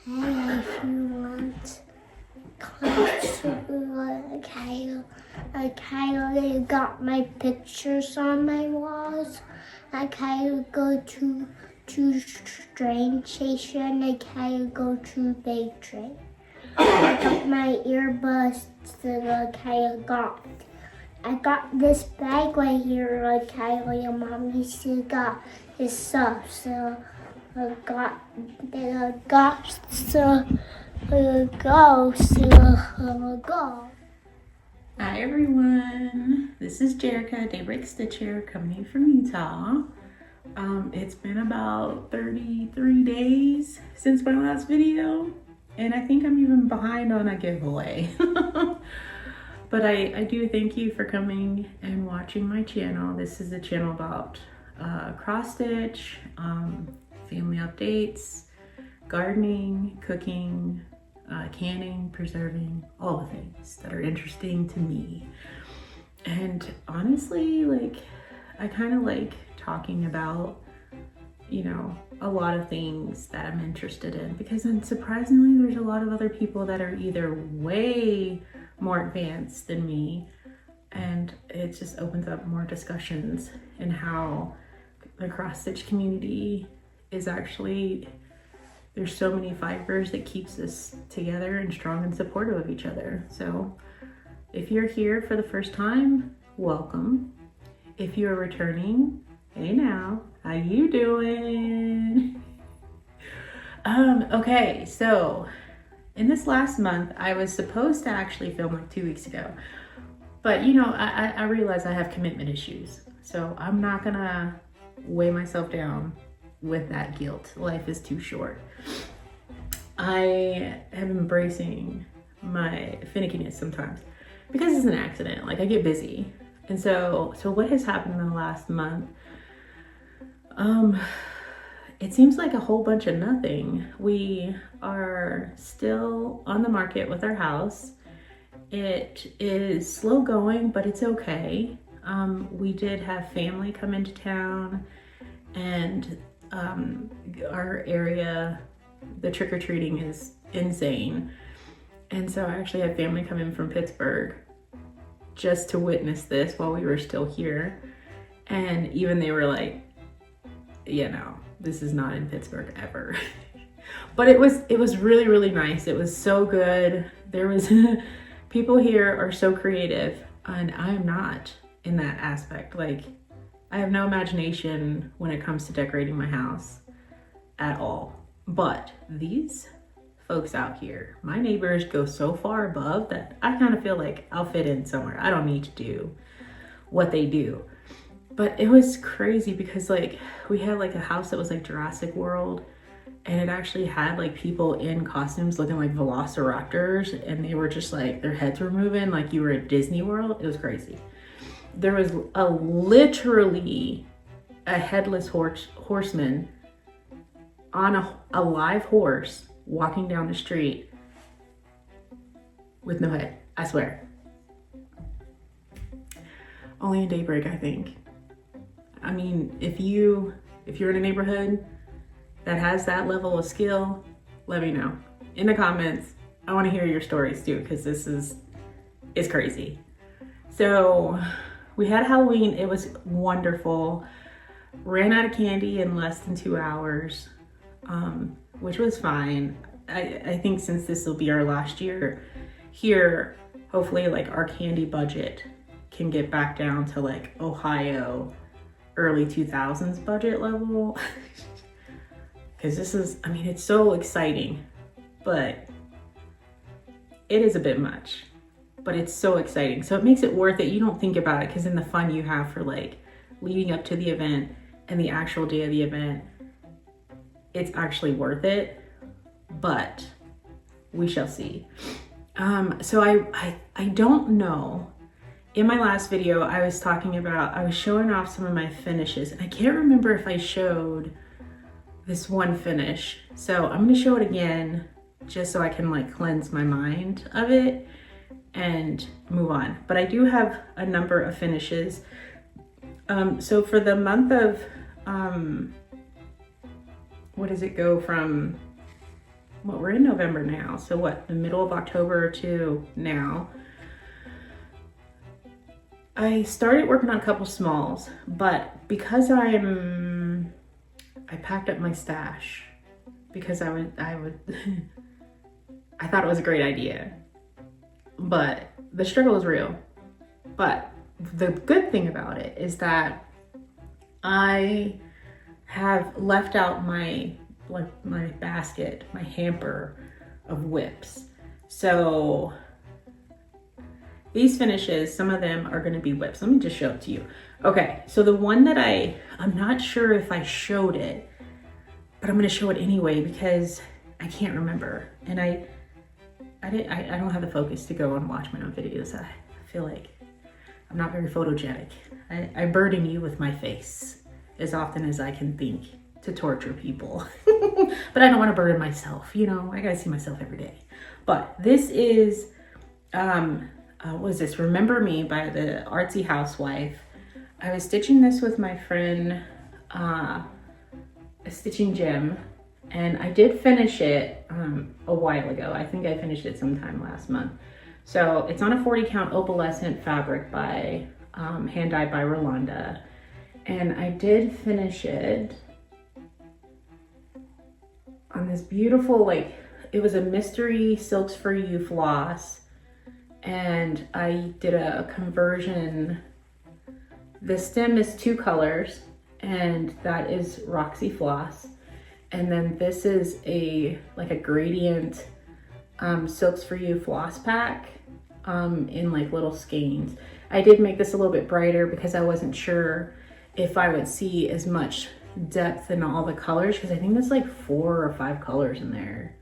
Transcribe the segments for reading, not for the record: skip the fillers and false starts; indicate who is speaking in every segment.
Speaker 1: And if you want, come to I got my pictures on my walls. I go to train station. I go to big train. I got my earbuds that I got this bag right here, your mommy still got his stuff, so I got go.
Speaker 2: Hi everyone, this is Jerica, Daybreak Stitcher, coming from Utah. It's been about 33 days since my last video, and I think I'm even behind on a giveaway. But I do thank you for coming and watching my channel. This is a channel about cross stitch, family updates, gardening, cooking, canning, preserving, all the things that are interesting to me. And honestly, I kind of like talking about, a lot of things that I'm interested in, because then surprisingly, there's a lot of other people that are either way more advanced than me, and it just opens up more discussions in how the cross stitch community is actually, there's so many fibers that keeps us together and strong and supportive of each other. So if you're here for the first time, welcome. If you're returning, hey now, how you doing? Okay, so in this last month, I was supposed to actually film like 2 weeks ago, but I realize I have commitment issues, so I'm not gonna weigh myself down with that guilt. Life is too short. I am embracing my finickiness sometimes because it's an accident. I get busy. And so what has happened in the last month? It seems like a whole bunch of nothing. We are still on the market with our house. It is slow going, but it's okay. We did have family come into town, and our area, the trick-or-treating is insane. And so I actually had family come in from Pittsburgh just to witness this while we were still here. And even they were like, this is not in Pittsburgh ever. But it was really, really nice. It was so good. There was, people here are so creative, and I am not in that aspect. I have no imagination when it comes to decorating my house at all. But these folks out here, my neighbors, go so far above that I kind of feel like I'll fit in somewhere. I don't need to do what they do. But it was crazy because we had a house that was like Jurassic World, and it actually had people in costumes looking like velociraptors, and they were just their heads were moving like you were at Disney World. It was crazy. There was literally a headless horseman on a live horse walking down the street with no head, I swear. Only in Daybreak, I think. I mean, if you're in a neighborhood that has that level of skill, let me know in the comments. I want to hear your stories too, because it's crazy. So we had Halloween. It was wonderful. Ran out of candy in less than 2 hours, which was fine. I think since this will be our last year here, hopefully our candy budget can get back down to Ohio early 2000s budget level. Because it's so exciting, but it is a bit much, but it's so exciting. So it makes it worth it. You don't think about it because in the fun you have for leading up to the event and the actual day of the event, it's actually worth it, but we shall see. So I don't know. In my last video, I was showing off some of my finishes, and I can't remember if I showed this one finish. So I'm gonna show it again just so I can cleanse my mind of it and move on. But I do have a number of finishes. So for the month of, what does it go from well, we're in November now. So what, the middle of October to now. I started working on a couple smalls, but because I packed up my stash because I thought it was a great idea, but the struggle is real. But the good thing about it is that I have left out my basket, my hamper of WIPs. So these finishes, some of them are gonna be WIPs. Let me just show it to you. Okay, so the one that I'm not sure if I showed it, but I'm gonna show it anyway because I can't remember. And I don't have the focus to go and watch my own videos. I feel like I'm not very photogenic. I burden you with my face as often as I can think to torture people. But I don't want to burden myself, you know, I gotta see myself every day. But this is, what is this? Remember Me by the Artsy Housewife. I was stitching this with my friend, Stitching Gem, and I did finish it a while ago. I think I finished it sometime last month. So it's on a 40 count opalescent fabric by hand dyed by Rolanda. And I did finish it on this beautiful, like, it was a mystery Silks for You floss. And I did a conversion. The stem is 2 colors, and that is Roxy floss. And then this is like a gradient Silks for You floss pack in like little skeins. I did make this a little bit brighter because I wasn't sure if I would see as much depth in all the colors, because I think there's like 4 or 5 colors in there.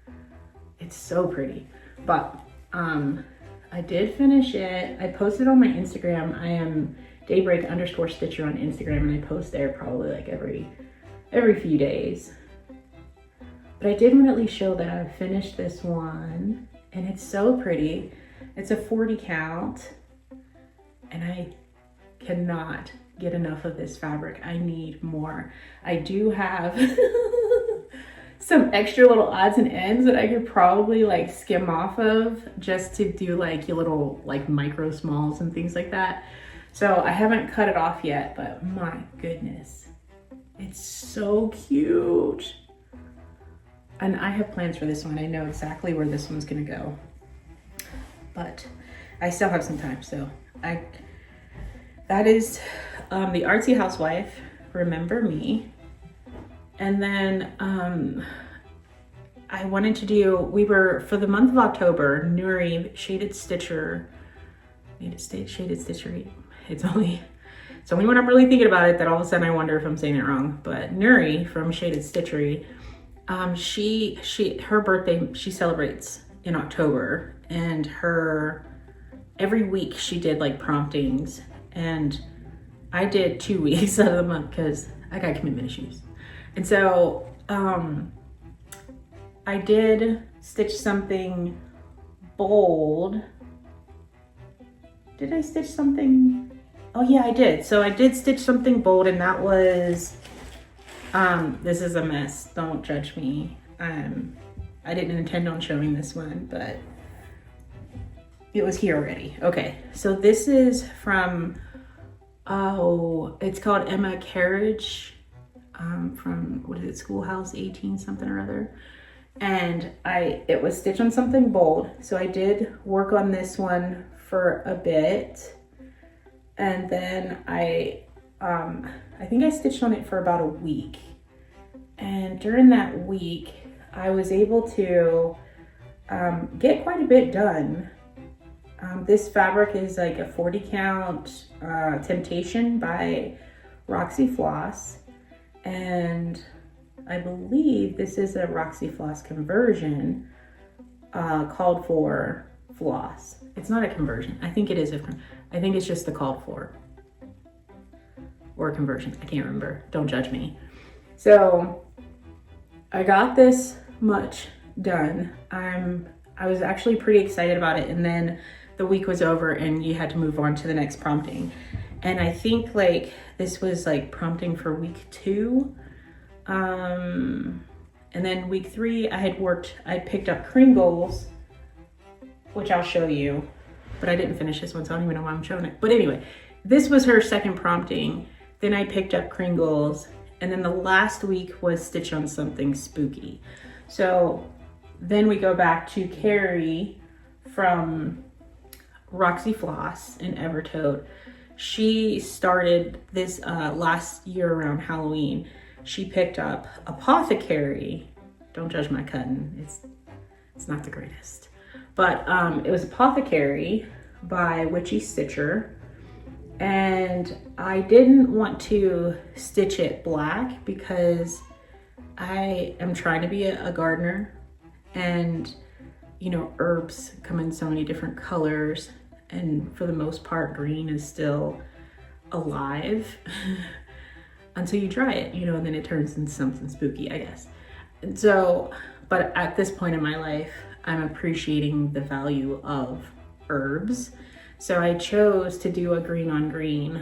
Speaker 2: It's so pretty. But I did finish it. I posted on my Instagram. I am daybreak_stitcher on Instagram, and I post there probably like every few days. But I did want to at least show that I finished this one, and it's so pretty. It's a 40 count, and I cannot get enough of this fabric. I need more. I do have some extra little odds and ends that I could probably like skim off of just to do like your little like micro smalls and things like that. So I haven't cut it off yet, but my goodness, it's so cute. And I have plans for this one. I know exactly where this one's gonna go, but I still have some time. So that is the Artsy Housewife, Remember Me. And then I wanted to do, for the month of October, Nuri Shaded Stitcher, Shaded Stitchery. It's only when I'm really thinking about it that all of a sudden I wonder if I'm saying it wrong. But Nuri from Shaded Stitchery, her birthday, she celebrates in October, and every week she did like promptings, and I did 2 weeks out of the month because I got commitment issues. And so I did stitch something bold. Did I stitch something? Oh yeah, I did. So I did stitch something bold, and that was, this is a mess. Don't judge me. I didn't intend on showing this one, but it was here already. Okay, so this is from, it's called Emma Carriage, from, what is it, Schoolhouse 18 something or other. And it was stitched on something bold. So I did work on this one for a bit. And then I think I stitched on it for about a week. And during that week, I was able to get quite a bit done. This fabric is like a 40 count Temptation by Roxy Floss. And I believe this is a Roxy Floss conversion called for floss. It's not a conversion. I think it is. I think it's just the called for or a conversion. I can't remember. Don't judge me. So I got this much done. I was actually pretty excited about it, and then the week was over and you had to move on to the next prompting. And I think like this was like prompting for week 2. And then week 3, I picked up Kringles, which I'll show you, but I didn't finish this one, so I don't even know why I'm showing it. But anyway, this was her second prompting. Then I picked up Kringles, and then the last week was Stitch on Something Spooky. So then we go back to Carrie from Roxy Floss in Evertote. She started this last year around Halloween. She picked up Apothecary. Don't judge my cutting. It's not the greatest. But it was Apothecary by Witchy Stitcher. And I didn't want to stitch it black because I am trying to be a gardener. And, you know, herbs come in so many different colors. And for the most part, green is still alive until you try it, you know, and then it turns into something spooky, I guess. And so, but at this point in my life, I'm appreciating the value of herbs. So I chose to do a green on green.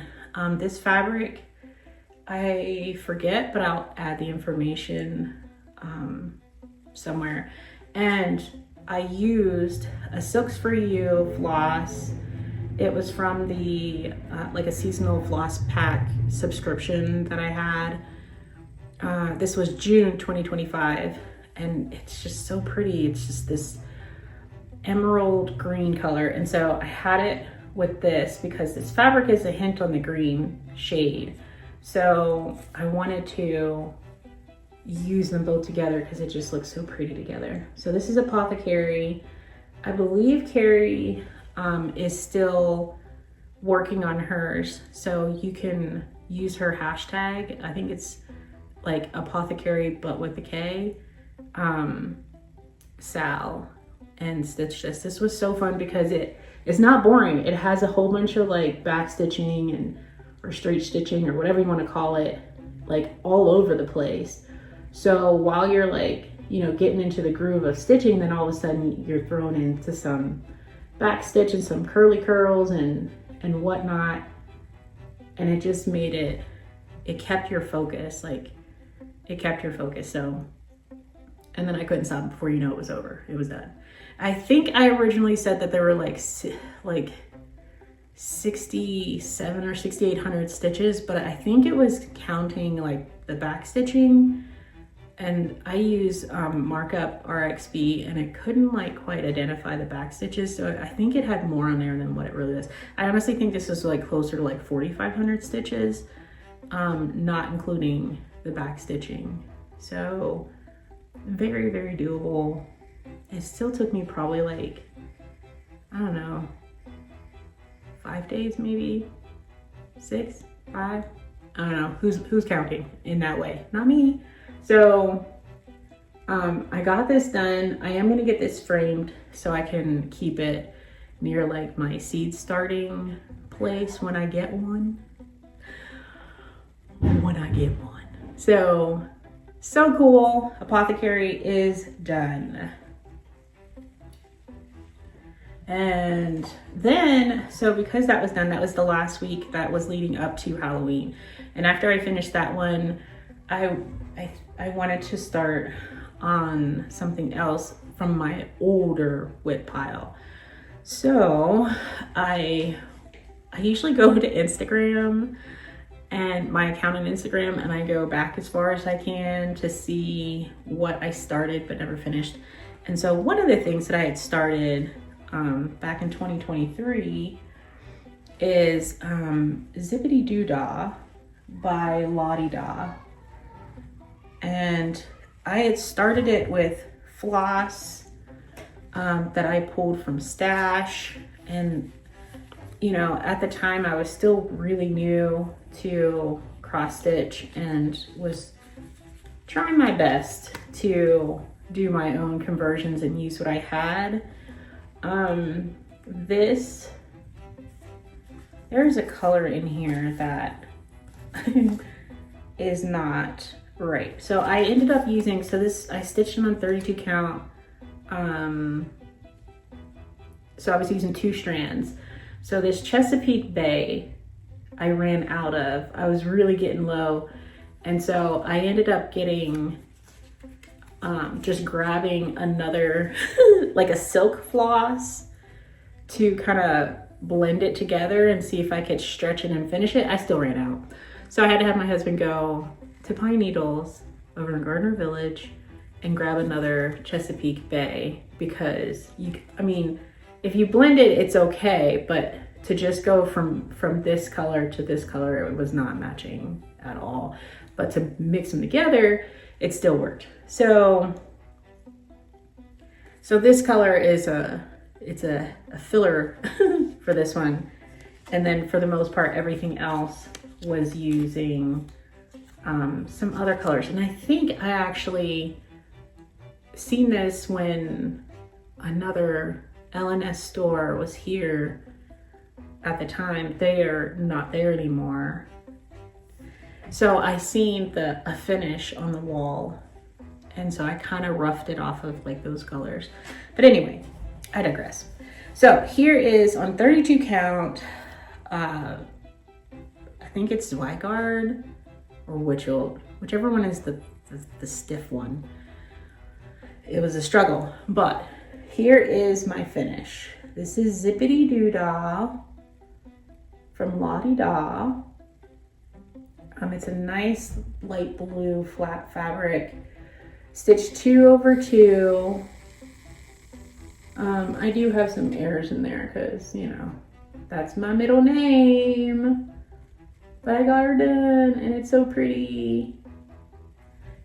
Speaker 2: This fabric, I forget, but I'll add the information somewhere. And I used a Silks For You floss. It was from the like a seasonal floss pack subscription that I had. This was June 2025, and it's just so pretty. It's just this emerald green color. And so I had it with this because this fabric is a hint on the green shade. So I wanted to use them both together because it just looks so pretty together. So this is Apothecary. I believe Carrie is still working on hers, so you can use her hashtag. I think it's like Apothecary but with a K, SAL, and stitch this. This was so fun because it's not boring. It has a whole bunch of like back stitching or straight stitching or whatever you want to call it, like all over the place. So while you're like, you know, getting into the groove of stitching, then all of a sudden you're thrown into some back stitch and some curly curls and whatnot. And it just made it kept your focus, like it kept your focus. So, and then I couldn't stop before you know it was over. It was done. I think I originally said that there were like 67 or 6,800 stitches, but I think it was counting like the back stitching. And I use Markup RXB, and it couldn't like quite identify the back stitches. So I think it had more on there than what it really is. I honestly think this was like closer to like 4,500 stitches, not including the back stitching. So very, very doable. It still took me probably like, I don't know, 5 days, maybe 6, 5. I don't know, who's counting in that way? Not me. So I got this done. I am gonna get this framed so I can keep it near like my seed starting place when I get one. So cool. Apothecary is done. And then, so because that was done, that was the last week that was leading up to Halloween. And after I finished that one, I wanted to start on something else from my older WIP pile. So I usually go to Instagram and my account on Instagram, and I go back as far as I can to see what I started but never finished. And so one of the things that I had started back in 2023 is Zippity Do by Lottie Da. And I had started it with floss that I pulled from Stash. And, you know, at the time I was still really new to cross stitch and was trying my best to do my own conversions and use what I had. There's a color in here that is not right. So I ended up using, I stitched them on 32 count. So I was using 2 strands. So this Chesapeake Bay, I ran out of. I was really getting low. And so I ended up getting just grabbing another, like a silk floss to kind of blend it together and see if I could stretch it and finish it. I still ran out. So I had to have my husband go to Pine Needles over in Gardner Village and grab another Chesapeake Bay, because I mean, if you blend it, it's okay, but to just go from this color to this color, it was not matching at all. But to mix them together, it still worked. So this color is it's a filler for this one. And then for the most part, everything else was using some other colors. And I think I actually seen this when another LNS store was here at the time. They are not there anymore. So I seen a finish on the wall, and so I kind of roughed it off of like those colors. But anyway, I digress. So here is on 32 count, I think it's Zygarde or whichever one is the stiff one. It was a struggle, but here is my finish. This is Zippity Do from La Di Da. It's a nice light blue flat fabric, stitch 2/2. I do have some errors in there because, you know, that's my middle name. But I got her done and it's so pretty.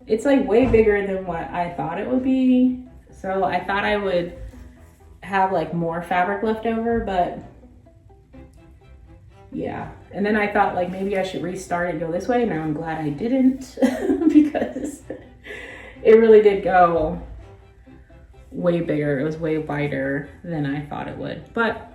Speaker 2: It's like way bigger than what I thought it would be. So I thought I would have like more fabric left over, but yeah. And then I thought like maybe I should restart and go this way. Now I'm glad I didn't because it really did go way bigger. It was way wider than I thought it would. But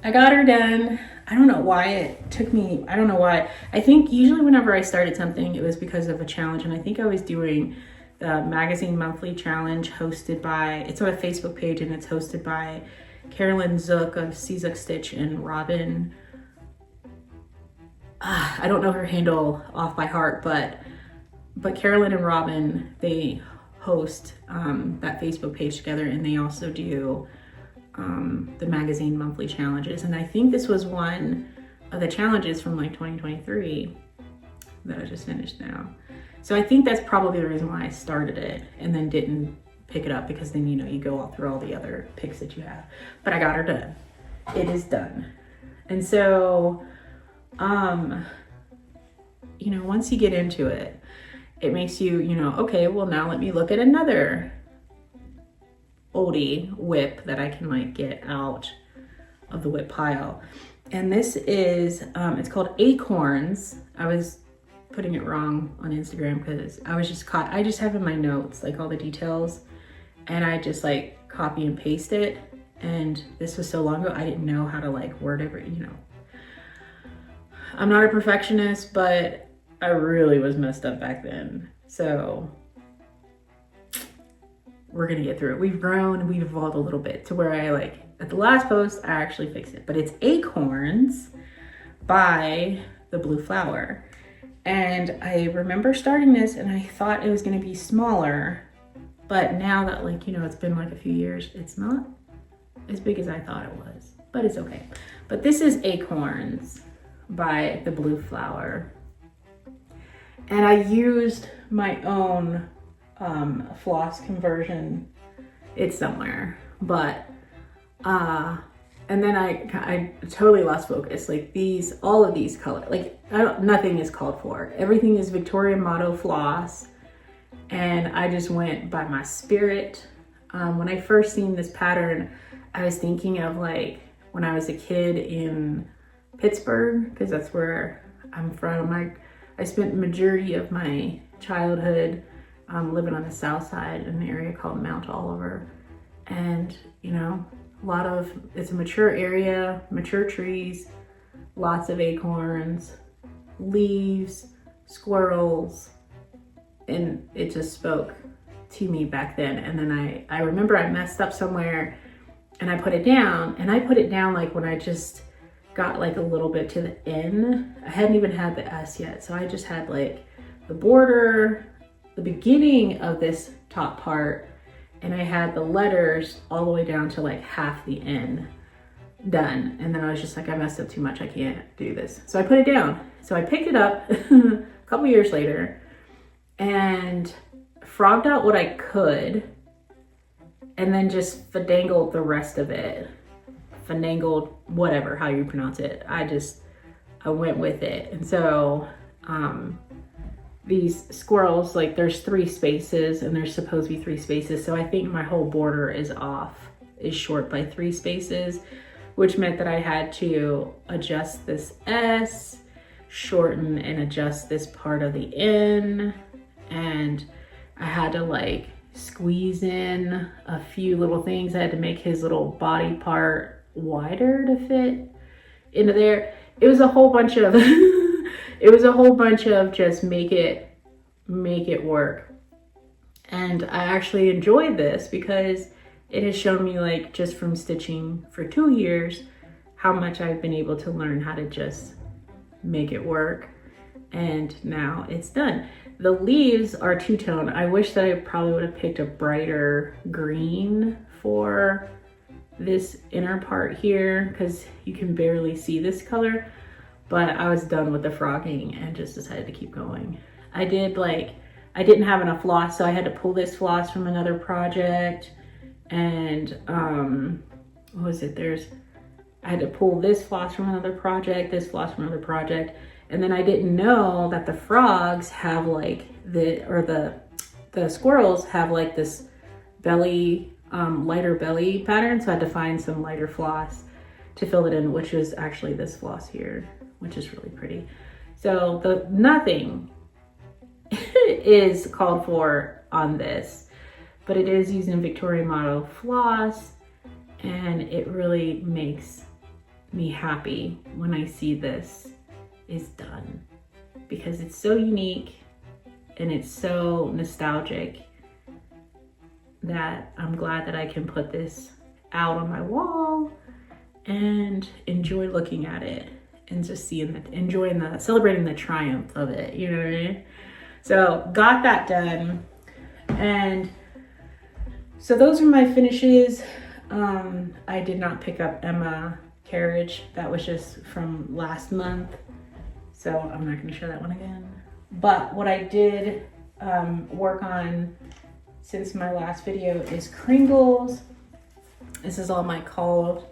Speaker 2: I got her done. I don't know why it took me, I don't know why. I think usually whenever I started something, it was because of a challenge. And I think I was doing the magazine monthly challenge hosted by, it's on a Facebook page and it's hosted by Carolyn Zook of Zook Stitch and Robin. I don't know her handle off by heart, but Carolyn and Robin, they host that Facebook page together, and they also do the magazine monthly challenges. And I think this was one of the challenges from like 2023 that I just finished now. So I think that's probably the reason why I started it and then didn't pick it up, because then, you know, you go all through all the other picks that you have. But I got her done. It is done. And so, you know, once you get into it, it makes you, you know, okay, well now let me look at another oldie WIP that I can like get out of the WIP pile. And this is, it's called Acorns. I was putting it wrong on Instagram because I was just caught, I just have in my notes like all the details and I just like copy and paste it. And this was so long ago, I didn't know how to like word it, you know. I'm not a perfectionist, but I really was messed up back then. So we're gonna get through it. We've grown, we've evolved a little bit to where I like, at the last post, I actually fixed it. But it's Acorns by The Blue Flower. And I remember starting this and I thought it was gonna be smaller, but now that like, you know, it's been like a few years, it's not as big as I thought it was, but it's okay. But this is Acorns by The Blue Flower. And I used my own floss conversion. It's somewhere, but and then I totally lost focus. Like these, all of these colors, like nothing is called for. Everything is Victoria Motto floss, and I just went by my spirit. When I first seen this pattern, I was thinking of like when I was a kid in Pittsburgh, because that's where I'm from. I spent the majority of my childhood living on the south side in an area called Mount Oliver. And, you know, it's a mature area, mature trees, lots of acorns, leaves, squirrels, and it just spoke to me back then. And then I remember I messed up somewhere and I put it down, and I put it down like when I just got like a little bit to the N. I hadn't even had the S yet. So I just had like the border the beginning of this top part, and I had the letters all the way down to like half the end done. And then I was just like, I messed up too much. I can't do this. So I put it down. So I picked it up a couple years later and frogged out what I could, and then just finagled the rest of it. Finagled, whatever, how you pronounce it. I went with it. And so these squirrels, like there's 3 spaces and there's supposed to be 3 spaces. So I think my whole border is short by 3 spaces, which meant that I had to adjust this S, shorten and adjust this part of the N, and I had to like squeeze in a few little things. I had to make his little body part wider to fit into there. It was a whole bunch of just make it work. And I actually enjoyed this because it has shown me, like, just from stitching for 2 years, how much I've been able to learn how to just make it work. And now it's done. The leaves are two-tone. I wish that I probably would have picked a brighter green for this inner part here, because you can barely see this color, but I was done with the frogging and just decided to keep going. I didn't have enough floss, so I had to pull this floss from another project. And what was it? I had to pull this floss from another project, this floss from another project. And then I didn't know that the frogs have like the squirrels have like this belly, lighter belly pattern. So I had to find some lighter floss to fill it in, which is actually this floss here, which is really pretty. So nothing is called for on this, but it is using Victoria Model floss, and it really makes me happy when I see this is done, because it's so unique and it's so nostalgic that I'm glad that I can put this out on my wall and enjoy looking at it and just celebrating the triumph of it, you know what I mean? So got that done. And so those are my finishes. I did not pick up Emma Carriage. That was just from last month. So I'm not gonna show that one again. But what I did work on since my last video is Kringles. This is all my pulled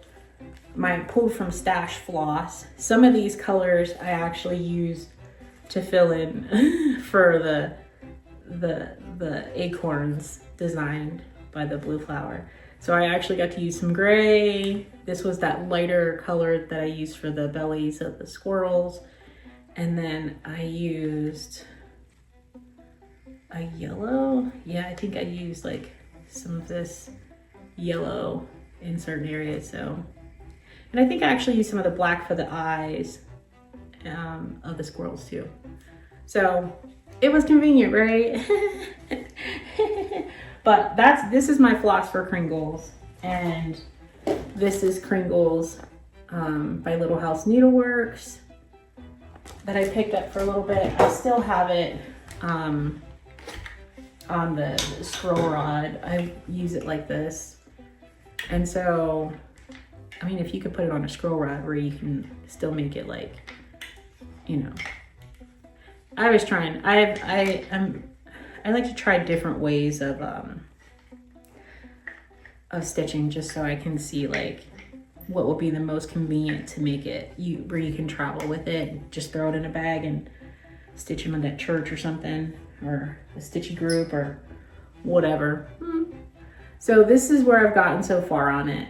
Speaker 2: from stash floss. Some of these colors I actually used to fill in for the Acorns designed by the Blue Flower. So I actually got to use some gray. This was that lighter color that I used for the bellies of the squirrels. And then I used a yellow. Yeah, I think I used like some of this yellow in certain areas. So, and I think I actually used some of the black for the eyes of the squirrels too. So it was convenient, right? But this is my floss for Kringles, and this is Kringles by Little House Needleworks that I picked up for a little bit. I still have it on the scroll rod. I use it like this. And so, I mean, if you could put it on a scroll rod where you can still make it like, you know, I was trying, I like to try different ways of stitching, just so I can see like what will be the most convenient to make it where you can travel with it. Just throw it in a bag and stitch them at church or something, or a stitchy group or whatever. So this is where I've gotten so far on it.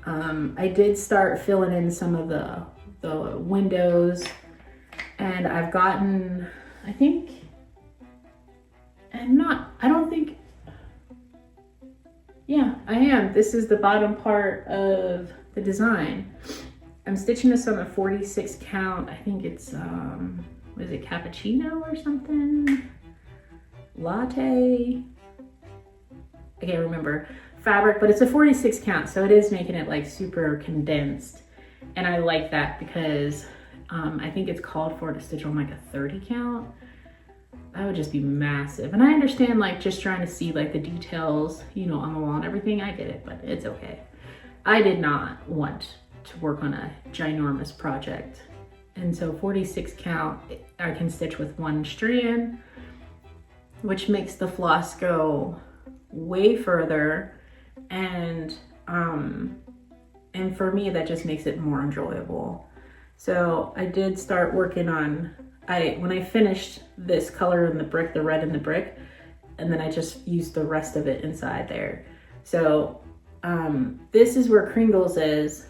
Speaker 2: I did start filling in some of the windows, and I've gotten, I am. This is the bottom part of the design. I'm stitching this on a 46 count. I think it's, what is it, cappuccino or something? Latte? I can't remember. Fabric, but it's a 46 count, so it is making it like super condensed. And I like that because I think it's called for to stitch on like a 30 count. that would just be massive. And I understand like just trying to see like the details, you know, on the wall and everything. I get it, but it's okay. I did not want to work on a ginormous project. And so 46 count, I can stitch with one strand, which makes the floss go way further. And for me, that just makes it more enjoyable. So I did start working on, when I finished this color in the brick, the red in the brick, and then I just used the rest of it inside there. So this is where Kringles is,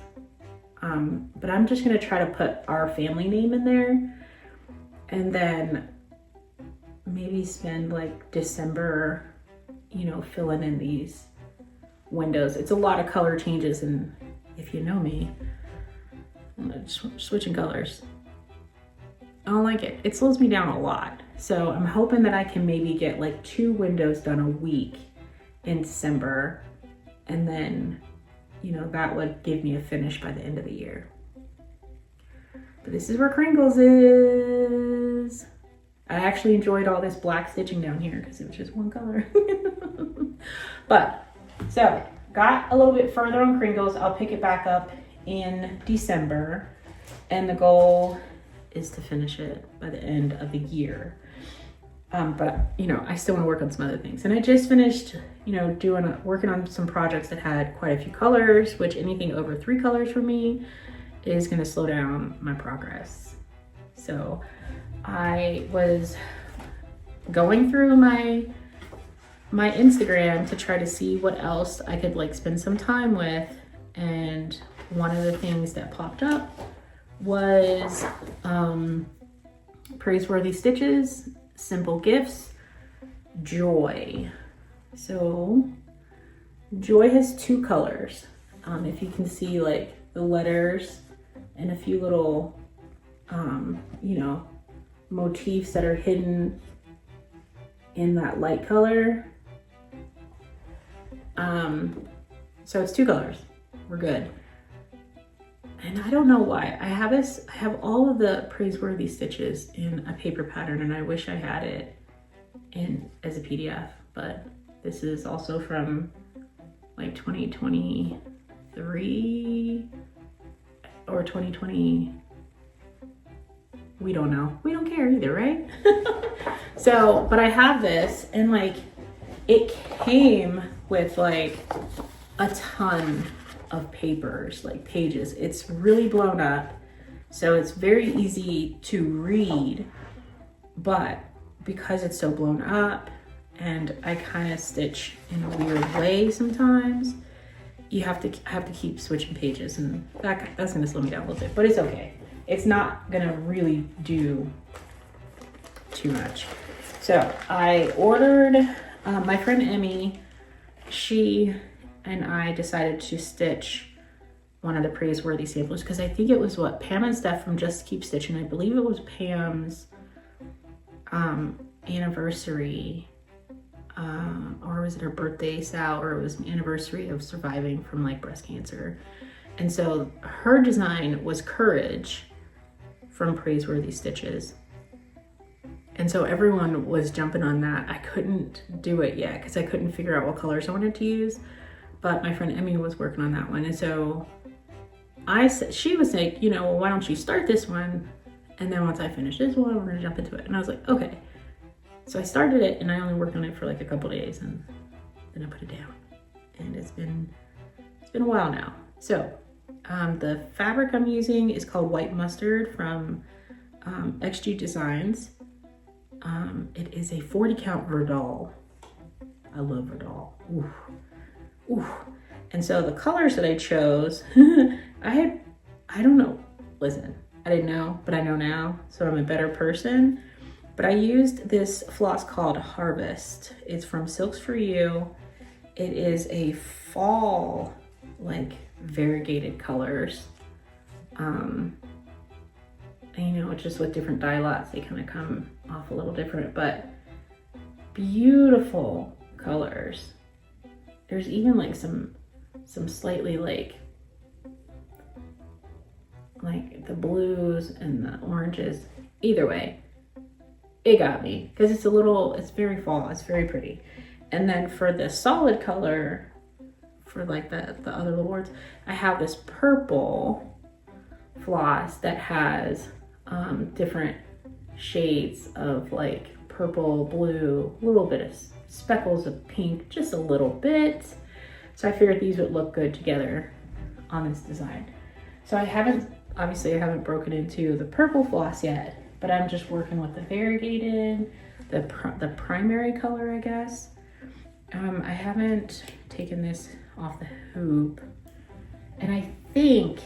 Speaker 2: but I'm just gonna try to put our family name in there, and then maybe spend like December, you know, filling in these windows. It's a lot of color changes, and if you know me, I'm switching colors. I don't like it. It slows me down a lot. So I'm hoping that I can maybe get like 2 windows done a week in December, and then, you know, that would give me a finish by the end of the year. But this is where Kringles is. I actually enjoyed all this black stitching down here because it was just one color. But, so, got a little bit further on Kringles. I'll pick it back up in December. And the goal is to finish it by the end of the year. But, you know, I still want to work on some other things. And I just finished, you know, working on some projects that had quite a few colors, which anything over 3 colors for me is going to slow down my progress. So I was going through my Instagram to try to see what else I could like spend some time with. And one of the things that popped up was Praiseworthy Stitches, Simple Gifts, Joy. So Joy has 2 colors. If you can see like the letters and a few little, you know, motifs that are hidden in that light color. So it's 2 colors. We're good. And I don't know why. I have all of the Praiseworthy stitches in a paper pattern, and I wish I had it as a PDF, but this is also from like 2023 or 2020. We don't know. We don't care either, right? So, but I have this, and like it came with like a ton of papers, like pages. It's really blown up, so it's very easy to read, but because it's so blown up and I kind of stitch in a weird way sometimes, you have to keep switching pages, and that's gonna slow me down a little bit, but it's okay. It's not gonna really do too much. So I ordered, my friend Emmy, she and I decided to stitch one of the Praiseworthy samplers, because I think it was Pam and Steph from Just Keep Stitching. I believe it was Pam's anniversary, or was it her birthday, Sal, or it was anniversary of surviving from like breast cancer. And so her design was Courage from Praiseworthy Stitches. And so everyone was jumping on that. I couldn't do it yet because I couldn't figure out what colors I wanted to use. But my friend Emmy was working on that one. And so she was like, you know, well, why don't you start this one? And then once I finish this one, we're gonna jump into it. And I was like, okay. So I started it, and I only worked on it for like a couple days, and then I put it down. And it's been a while now. So the fabric I'm using is called White Mustard from XG Designs. It is a 40 count Verdal. I love Verdal. Ooh. Ooh. And so the colors that I chose, I don't know. Listen, I didn't know, but I know now, so I'm a better person. But I used this floss called Harvest. It's from Silks For You. It is a fall, like variegated colors. And you know, just with different dye lots, they kind of come off a little different, but beautiful colors. There's even like some slightly like the blues and the oranges. Either way, it got me because it's very fall, it's very pretty. And then for the solid color, for like the other little words, I have this purple floss that has different shades of like purple, blue, a little bit of speckles of pink, just a little bit. So I figured these would look good together on this design. So obviously I haven't broken into the purple floss yet, but I'm just working with the variegated, the primary color, I guess. I haven't taken this off the hoop, and I think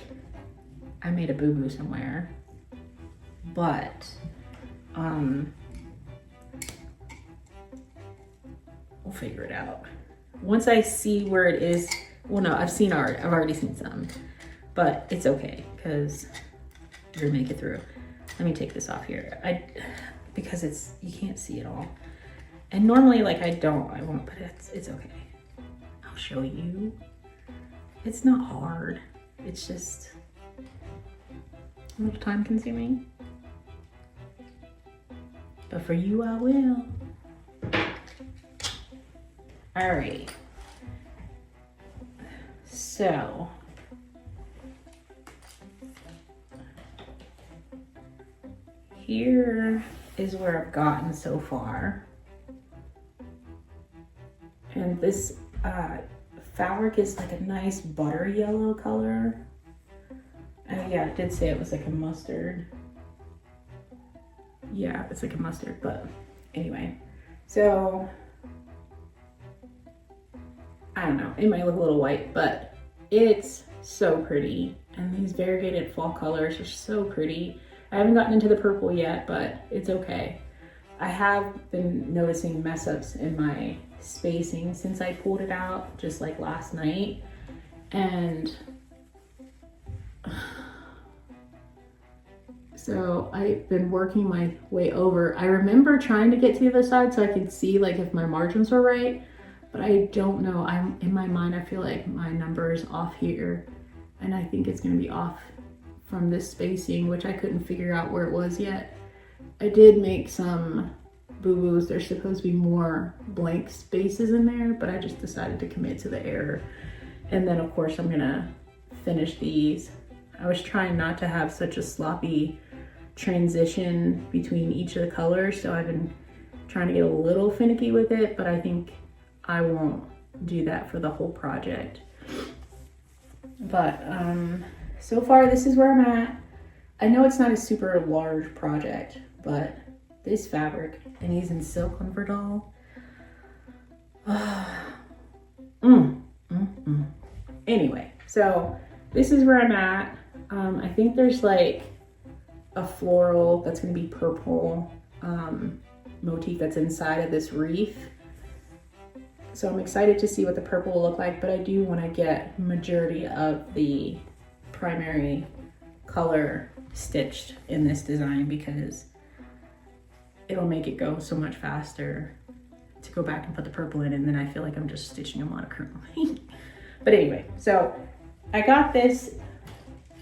Speaker 2: I made a boo-boo somewhere, but we'll figure it out. Once I see where it is, well no, I've already seen some, but it's okay, because we're gonna make it through. Let me take this off here. Because you can't see it all. And normally like I won't, but it's okay. I'll show you. It's not hard. It's just a little time consuming. But for you, I will. All right. So, here is where I've gotten so far. And this fabric is like a nice butter yellow color. Yeah, it did say it was like a mustard. Yeah, it's like a mustard, but anyway. So, I don't know, it might look a little white, but it's so pretty. And these variegated fall colors are so pretty. I haven't gotten into the purple yet, but it's okay. I have been noticing mess ups in my spacing since I pulled it out just like last night. And so I've been working my way over. I remember trying to get to the other side so I could see like if my margins were right, but I don't know. In my mind, I feel like my number is off here, and I think it's gonna be off from this spacing, which I couldn't figure out where it was yet. I did make some boo-boos. There's supposed to be more blank spaces in there, but I just decided to commit to the error. And then of course I'm gonna finish these. I was trying not to have such a sloppy transition between each of the colors, so I've been trying to get a little finicky with it, but I think I won't do that for the whole project. But so far this is where I'm at. I know it's not a super large project, but this fabric, and he's in silk on Verdal. Anyway, so this is where I'm at. I think there's like a floral that's gonna be purple motif that's inside of this wreath. So I'm excited to see what the purple will look like, but I do want to get majority of the primary color stitched in this design because it'll make it go so much faster to go back and put the purple in, and then I feel like I'm just stitching them monochromally. But anyway, so I got this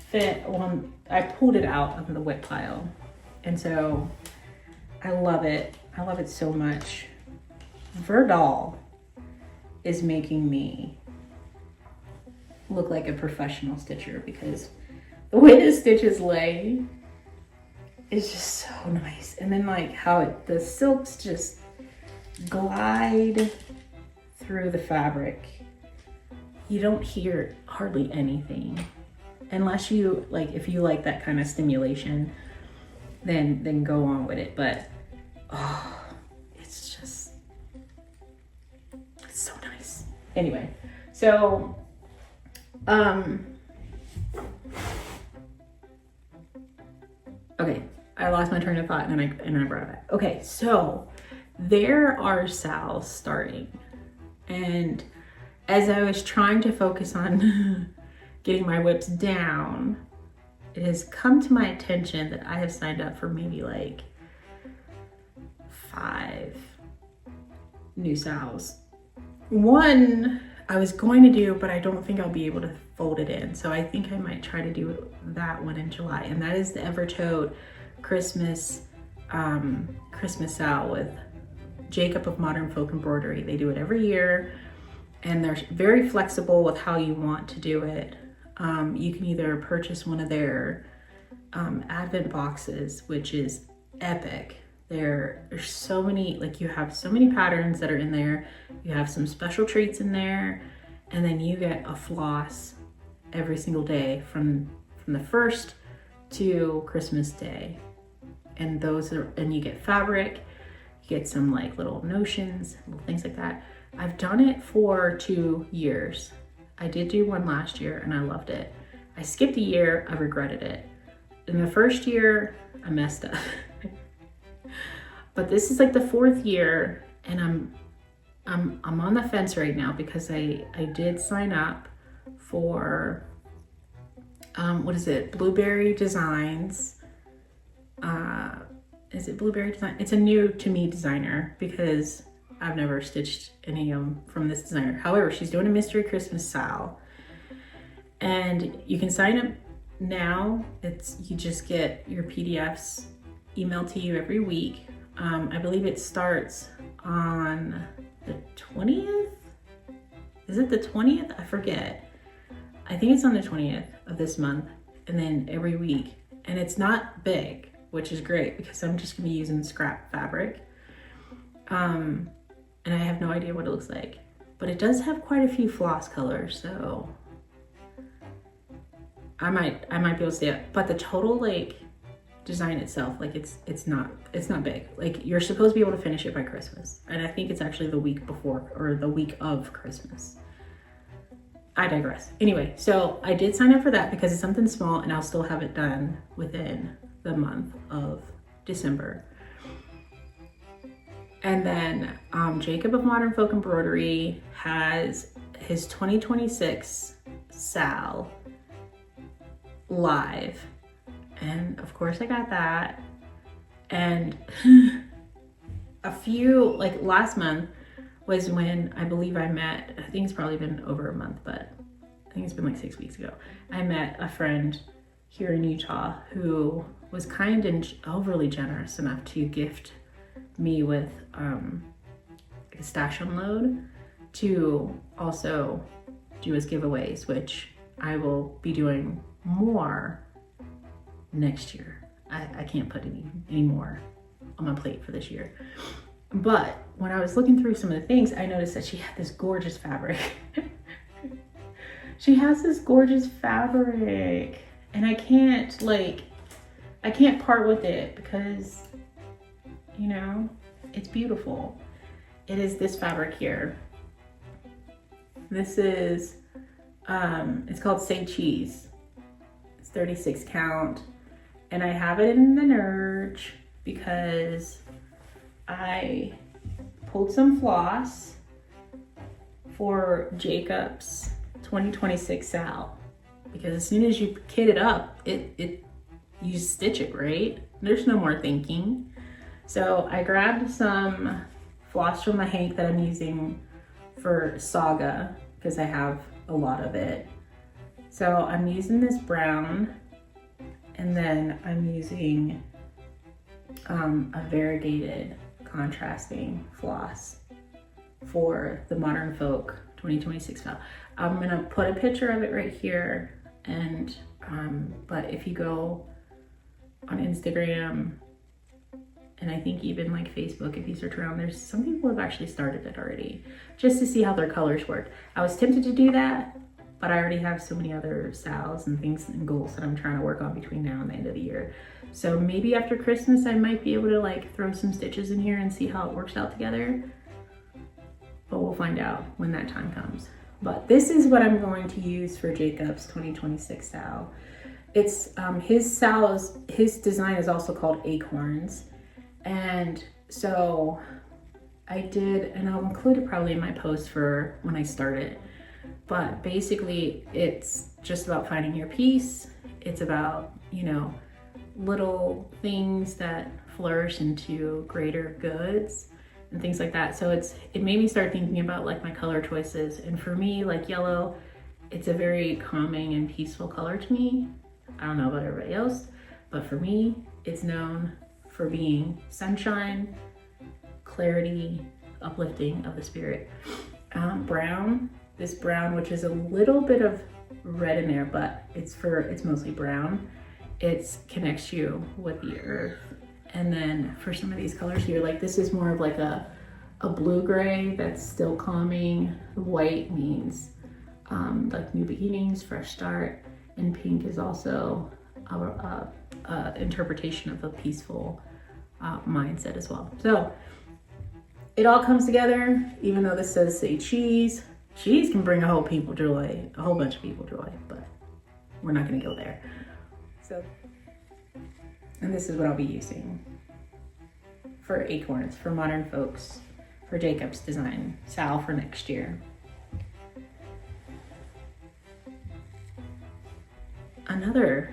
Speaker 2: fit on, I pulled it out of the WIP pile, and so I love it. I love it so much. Verdal is making me look like a professional stitcher because the way the stitches lay is just so nice. And then like how the silks just glide through the fabric. You don't hear hardly anything unless you like, if you like that kind of stimulation, then go on with it. But oh, it's so nice. Anyway, so okay, I lost my train of thought and then I brought it back. Okay, so there are SALs starting, and as I was trying to focus on getting my WIPs down, it has come to my attention that I have signed up for maybe like 5 new SALs. One I was going to do, but I don't think I'll be able to fold it in. So I think I might try to do that one in July. And that is the Evertoad Christmas Christmas SAL with Jacob of Modern Folk Embroidery. They do it every year, and they're very flexible with how you want to do it. You can either purchase one of their advent boxes, which is epic. There's so many, like you have so many patterns that are in there. You have some special treats in there, and then you get a floss every single day from the 1st to Christmas Day. And and you get fabric, you get some like little notions, little things like that. I've done it for 2 years. I did do one last year and I loved it. I skipped a year, I regretted it. In the first year, I messed up. But this is like the 4th year, and I'm on the fence right now because I did sign up for what is it? Blueberry Designs. Is it Blueberry Design? It's a new to me designer because I've never stitched any of them from this designer. However, she's doing a mystery Christmas SAL, and you can sign up now. You just get your PDFs emailed to you every week. I believe it starts on the 20th. Is it the 20th? I forget. I think it's on the 20th of this month, and then every week. And it's not big, which is great because I'm just gonna be using scrap fabric. And I have no idea what it looks like, but it does have quite a few floss colors, so I might be able to see it. But the total like design itself, like it's not big. Like you're supposed to be able to finish it by Christmas, and I think it's actually the week before or the week of Christmas. I digress. Anyway, so I did sign up for that because it's something small, and I'll still have it done within the month of December. And then Jacob of Modern Folk Embroidery has his 2026 SAL live. And of course I got that. And like last month was when I believe I met, I think it's probably been over a month, but I think it's been like 6 weeks ago. I met a friend here in Utah who was kind and overly generous enough to gift me with a stash unload to also do as giveaways, which I will be doing more next year. I can't put any more on my plate for this year. But when I was looking through some of the things, I noticed that she had this gorgeous fabric. She has this gorgeous fabric, and I can't part with it because, you know, it's beautiful. It is this fabric here. This is, it's called Say Cheese. It's 36 count. And I have it in the Nerge because I pulled some floss for Jacob's 2026 SAL. Because as soon as you kit it up, you stitch it, right? There's no more thinking. So I grabbed some floss from the hank that I'm using for Saga because I have a lot of it. So I'm using this brown, and then I'm using a variegated contrasting floss for the Modern Folk 2026 SAL. I'm gonna put a picture of it right here, and but if you go on Instagram, and I think even like Facebook, if you search around, there's some people have actually started it already just to see how their colors work. I was tempted to do that, but I already have so many other SALs and things and goals that I'm trying to work on between now and the end of the year. So maybe after Christmas, I might be able to like throw some stitches in here and see how it works out together. But we'll find out when that time comes. But this is what I'm going to use for Jacob's 2026 SAL. It's his design is also called Acorns. And so I did, and I'll include it probably in my post for when I start it. But basically it's just about finding your piece. It's about, you know, little things that flourish into greater goods and things like that. So it made me start thinking about like my color choices. And for me, like yellow, it's a very calming and peaceful color to me. I don't know about everybody else, but for me, it's known for being sunshine, clarity, uplifting of the spirit. Brown, this brown, which is a little bit of red in there, but it's mostly brown. It connects you with the earth. And then for some of these colors here, like this is more of like a blue gray that's still calming. White means like new beginnings, fresh start. And pink is also a interpretation of a peaceful mindset as well. So it all comes together, even though this says say cheese. Cheese can bring a whole bunch of people joy, but we're not gonna go there. So, and this is what I'll be using for Acorns, for Modern Folks, for Jacob's design, SAL for next year. Another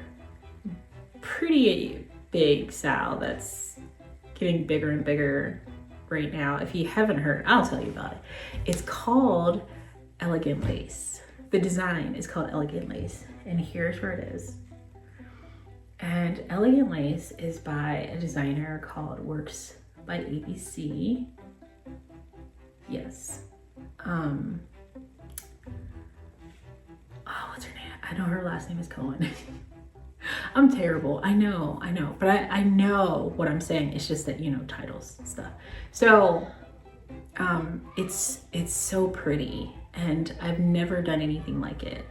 Speaker 2: pretty big SAL that's getting bigger and bigger right now. If you haven't heard, I'll tell you about it. It's called Elegant Lace. The design is called Elegant Lace, and here's where it is. And Elegant Lace is by a designer called Works by ABC. Yes. Oh, what's her name? I know her last name is Cohen. I'm terrible. I know. But I know what I'm saying. It's just that, titles and stuff. So it's so pretty, and I've never done anything like it.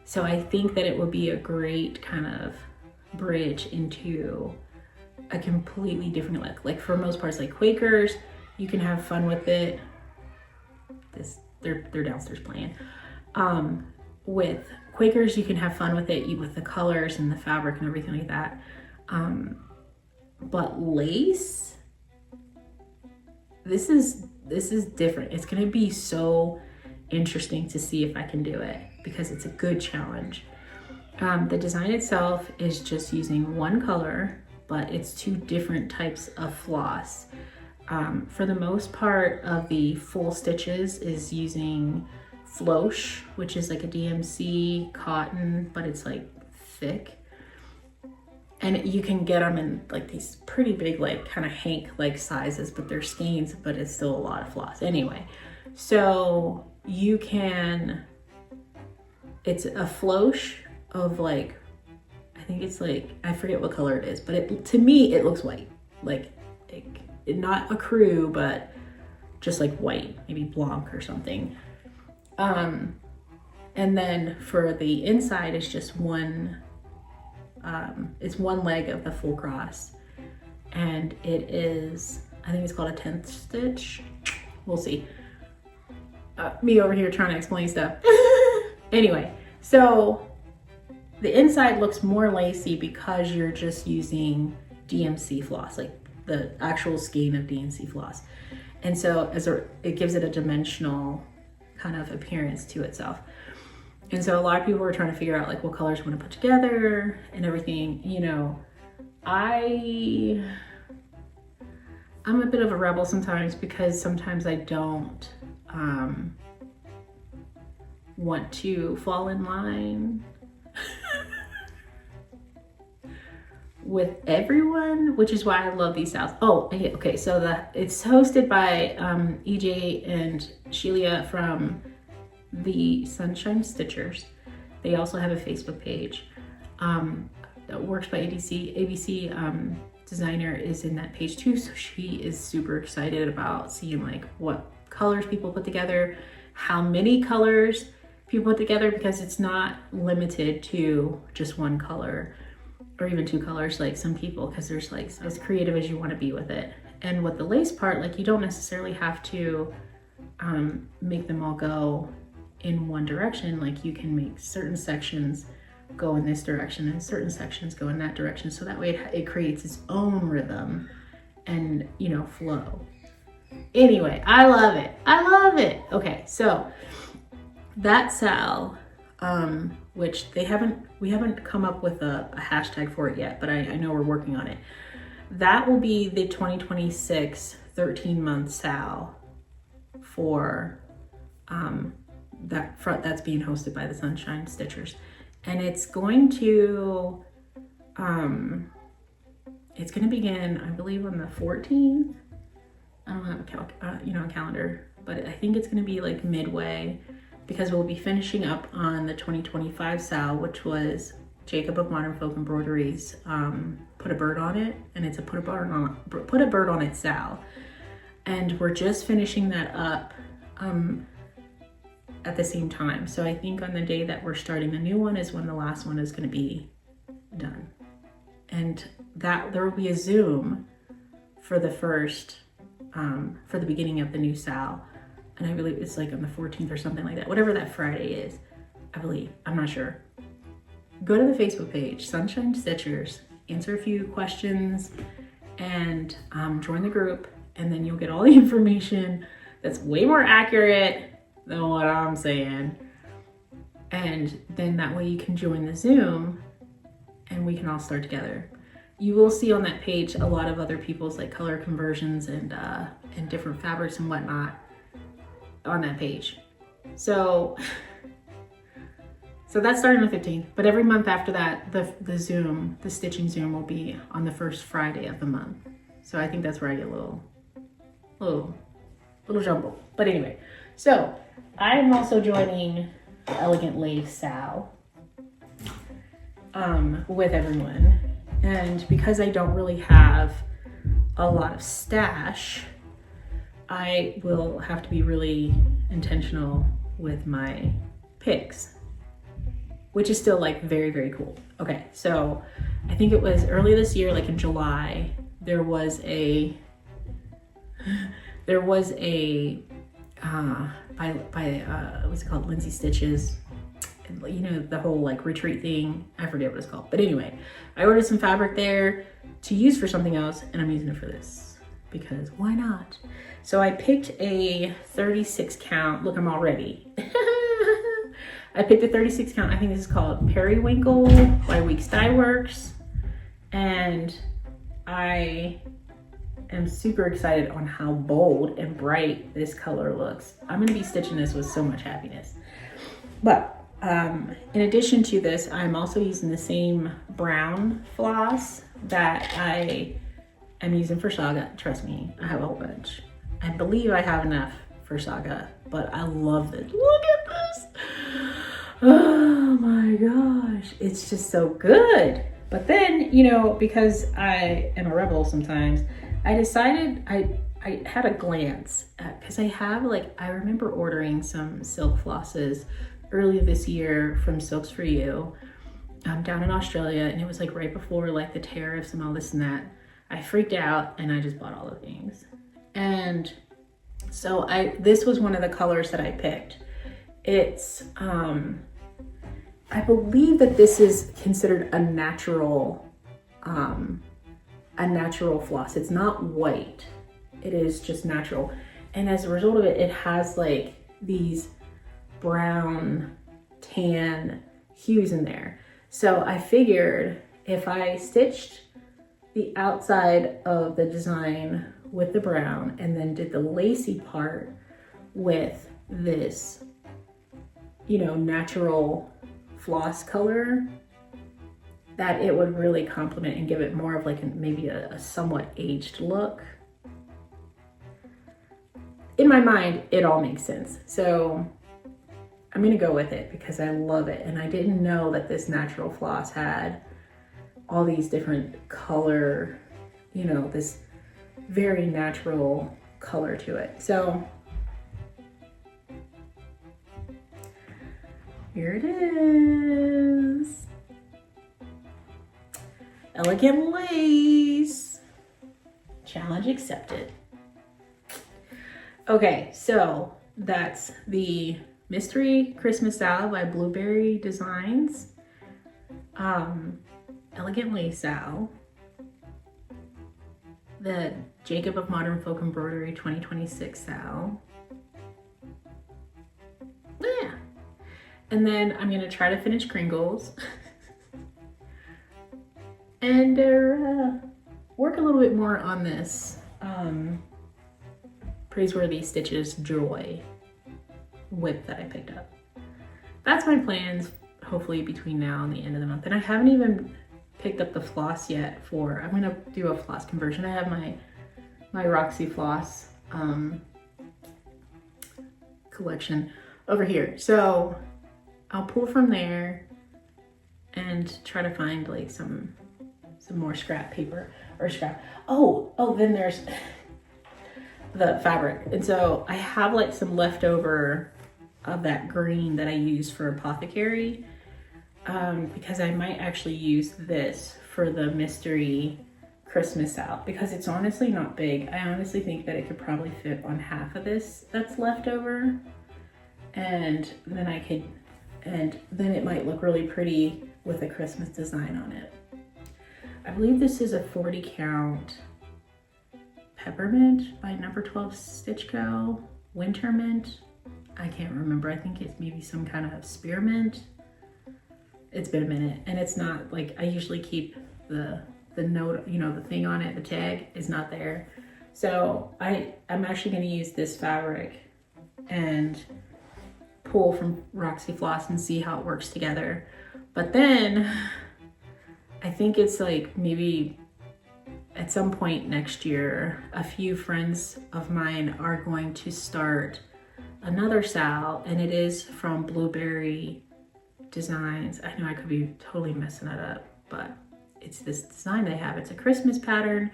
Speaker 2: So I think that it would be a great kind of bridge into a completely different look. Like for most parts, like Quakers, you can have fun with it. They're downstairs playing. With Quakers, you can have fun with it, with the colors and the fabric and everything like that. But lace, this is different. It's gonna be so interesting to see if I can do it, because it's a good challenge. The design itself is just using one color, but it's 2 different types of floss. For the most part of the full stitches is using Flosh, which is like a DMC cotton, but it's like thick. And you can get them in like these pretty big, like kind of hank like sizes, but they're skeins, but it's still a lot of floss. Anyway, so you can, it's a Flosh of like, I think it's like, I forget what color it is, but to me, it looks white. Like, not a crew, but just like white, maybe Blanc or something. And then for the inside, it's just one leg of the full cross, and it is, I think it's called a 10th stitch. We'll see. Me over here trying to explain stuff. Anyway, so the inside looks more lacy because you're just using DMC floss, like the actual skein of DMC floss. And so it gives it a dimensional kind of appearance to itself. And so a lot of people were trying to figure out like what colors you want to put together and everything. I'm a bit of a rebel sometimes, because sometimes I don't want to fall in line with everyone, which is why I love these SALs. Oh, okay, so it's hosted by EJ and Sheila from the Sunshine Stitchers. They also have a Facebook page that Works by ABC designer is in that page too, so she is super excited about seeing like what colors people put together, how many colors people put together, because it's not limited to just one color or even 2 colors like some people, because there's like as creative as you want to be with it. And with the lace part, like you don't necessarily have to make them all go in one direction. Like you can make certain sections go in this direction and certain sections go in that direction, so that way it creates its own rhythm and flow. Anyway, I love it. Okay, so that SAL, which we haven't come up with a hashtag for it yet, but I know we're working on it. That will be the 2026 13-month SAL for that's being hosted by the Sunshine Stitchers. And it's going to It's gonna begin, I believe, on the 14th. I don't have a calendar, but I think it's gonna be like midway, because we'll be finishing up on the 2025 SAL, which was Jacob of Modern Folk Embroideries Put a Bird on It, and it's a Put a Bird on It SAL. And we're just finishing that up at the same time. So I think on the day that we're starting the new one is when the last one is gonna be done. And that there will be a Zoom for the first, for the beginning of the new SAL. And I believe it's like on the 14th or something like that, whatever that Friday is, I believe, I'm not sure. Go to the Facebook page, Sunshine Stitchers, answer a few questions, and join the group, and then you'll get all the information that's way more accurate than what I'm saying. And then that way you can join the Zoom and we can all start together. You will see on that page a lot of other people's like color conversions and different fabrics and whatnot on that page. So that's starting on the 15th, but every month after that, the Zoom, the stitching Zoom will be on the first Friday of the month. So I think that's where I get a little jumbled. But anyway, so I am also joining Elegant Lace SAL with everyone. And because I don't really have a lot of stash, I will have to be really intentional with my picks, which is still like very, very cool. Okay, so I think it was early this year, like in July, there was a what's it called, Lindsay Stitches, you know, the whole like retreat thing, I forget what it's called, but anyway, I ordered some fabric there to use for something else, and I'm using it for this because why not? So I picked a 36 count. Look, I'm all ready. I picked a 36 count. I think this is called Periwinkle by Weeks Dye Works, and I am super excited on how bold and bright this color looks. I'm gonna be stitching this with so much happiness. But in addition to this, I'm also using the same brown floss that I am using for Saga. Trust me, I have a whole bunch. I believe I have enough for Saga, but I love this. Look at this. Oh my gosh, it's just so good. But then, you know, because I am a rebel sometimes, I decided I had a glance at, because I remember ordering some silk flosses earlier this year from Silks For You down in Australia, and it was like right before like the tariffs and all this and that. I freaked out and I just bought all the things. And so this was one of the colors that I picked. It's I believe that this is considered a natural floss. It's not white, it is just natural. And as a result of it, it has like these brown, tan hues in there. So I figured if I stitched the outside of the design with the brown and then did the lacy part with this, you know, natural floss color, that it would really complement and give it more of like maybe a somewhat aged look. In my mind, it all makes sense. So I'm gonna go with it because I love it. And I didn't know that this natural floss had all these different color, you know, this very natural color to it. So here it is. Elegant Lace. Challenge accepted. Okay, so that's the Mystery Christmas SAL by Blueberry Designs. Elegant Lace SAL. The Jacob of Modern Folk Embroidery 2026 SAL. Yeah. And then I'm gonna try to finish Kringles. And work a little bit more on this Praiseworthy Stitches Joy WIP that I picked up. That's my plans, hopefully between now and the end of the month. And I haven't even picked up the floss yet for, I'm gonna do a floss conversion. I have my Roxy floss collection over here. So I'll pull from there and try to find like some more scrap paper or scrap. Oh, then there's the fabric. And so I have like some leftover of that green that I use for Apothecary, because I might actually use this for the mystery Christmas SAL, because it's honestly not big. I honestly think that it could probably fit on half of this that's left over, and then it might look really pretty with a Christmas design on it. I believe this is a 40 count peppermint by number 12 Stitch Go, winter mint. I can't remember. I think it's maybe some kind of spearmint. It's been a minute, and it's not like, I usually keep the note, you know, the thing on it, the tag is not there. So I'm actually going to use this fabric and pull from Roxy Floss and see how it works together. But then I think it's like maybe at some point next year, a few friends of mine are going to start another SAL, and it is from Blueberry Designs. I know I could be totally messing it up, but it's this design they have. It's a Christmas pattern.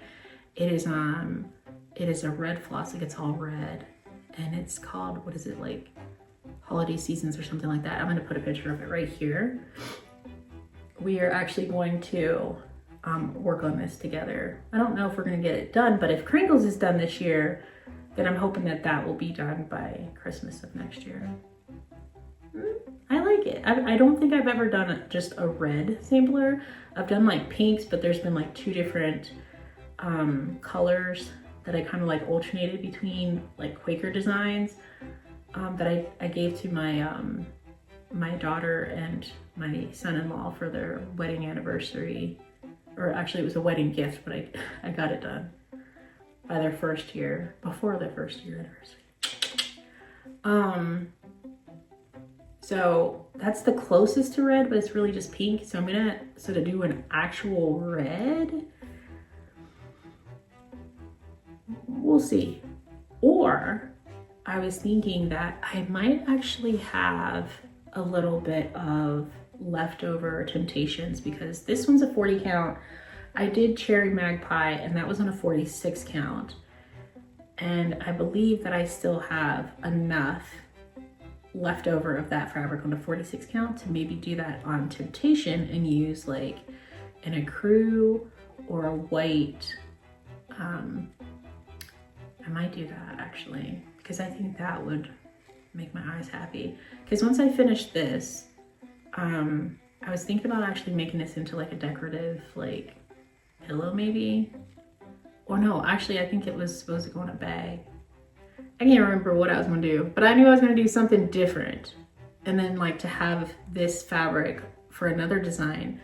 Speaker 2: It is a red floss, like it's all red, and it's called, what is it, like Holiday Seasons or something like that. I'm gonna put a picture of it right here. We are actually going to work on this together. I don't know if we're gonna get it done, but if Kringles is done this year, then I'm hoping that that will be done by Christmas of next year. I like it. I don't think I've ever done just a red sampler. I've done like pinks, but there's been like two different colors that I kind of like alternated between, like Quaker designs, that I gave to my my daughter and my son-in-law for their wedding anniversary. Or actually it was a wedding gift, but I got it done by their first year, before their first year anniversary. So that's the closest to red, but it's really just pink. So I'm gonna sort of do an actual red. We'll see. Or I was thinking that I might actually have a little bit of leftover Temptations, because this one's a 40 count. I did Cherry Magpie, and that was on a 46 count. And I believe that I still have enough leftover of that fabric on a 46 count to maybe do that on Temptation and use like an ecru or a white. I might do that actually, because I think that would make my eyes happy. Because once I finish this, I was thinking about actually making this into like a decorative like pillow maybe. Or no, actually I think it was supposed to go in a bag. I can't remember what I was gonna do, but I knew I was gonna do something different. And then like to have this fabric for another design